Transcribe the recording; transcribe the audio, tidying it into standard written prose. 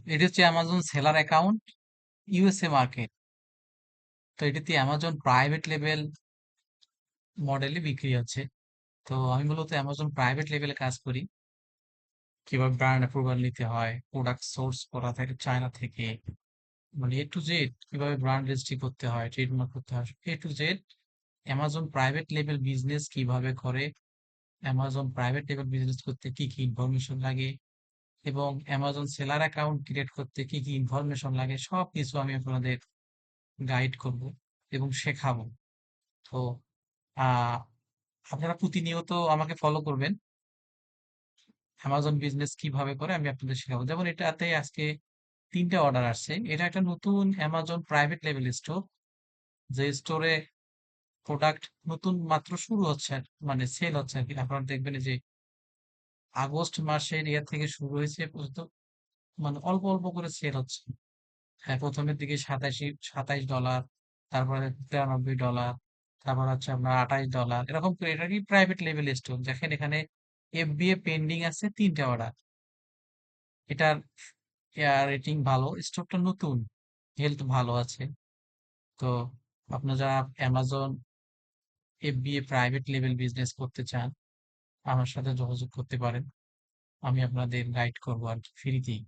এটা হচ্ছে Amazon seller account, USA market. তো এটাতে অ্যামাজন প্রাইভেট লেভেল মডেলে বিক্রি হচ্ছে। তো আমি মূলত অ্যামাজন প্রাইভেট লেভেলে কাজ করি। কিভাবে ব্র্যান্ড অ্যাপ্রুভাল নিতে হয়, প্রোডাক্ট সোর্স করা থাকে চায়না থেকে, মানে এ টু জেড কিভাবে ব্র্যান্ড রেজিস্ট্রি করতে হয়, ট্রেডমার্ক করতে হয়, A to Z Amazon private লেভেল বিজনেস কিভাবে করে, অ্যামাজন প্রাইভেট লেভেল বিজনেস করতে কি কি ইনফরমেশন লাগে, এবং অ্যামাজন সেলার অ্যাকাউন্ট ক্রিয়েট করতে কি কি ইনফরমেশন লাগে, সব কিছু আমি আপনাদের গাইড করব এবং শেখাবো। তো আহ আপনারা প্রতিনিয়ত আমাকে ফলো করবেন। অ্যামাজন বিজনেস কিভাবে করে আমি আপনাদের শেখাবো। যেমন এটাতে আজকে ৩ টা অর্ডার আসছে। এটা একটা নতুন অ্যামাজন প্রাইভেট লেভেল স্টোর, যে স্টোরে প্রোডাক্ট নতুন মাত্র শুরু হচ্ছে মানে সেল হচ্ছে আর কি। আপনারা দেখবেন যে আগস্ট মাসের ইয়ে থেকে শুরু হয়েছে পর্যন্ত, মানে অল্প অল্প করে সেল হচ্ছে। হ্যাঁ, প্রথমের দিকে 27 ডলার, তারপরে 93 ডলার, তারপর হচ্ছে আপনার 28 ডলার, এরকম করে। এটা কি প্রাইভেট লেভেল স্টোর, দেখেন এখানে এফবিএ পেন্ডিং আছে 3 টা অর্ডার। এটার রেটিং ভালো, স্টকটা নতুন, হেলথ ভালো আছে। তো আপনারা যারা অ্যামাজন এফবিএ প্রাইভেট লেভেল বিজনেস করতে চান, আমার সাথে যোগাযোগ করতে পারেন। আমি আপনাদের গাইড করবো আর কি, ফ্রিতেই।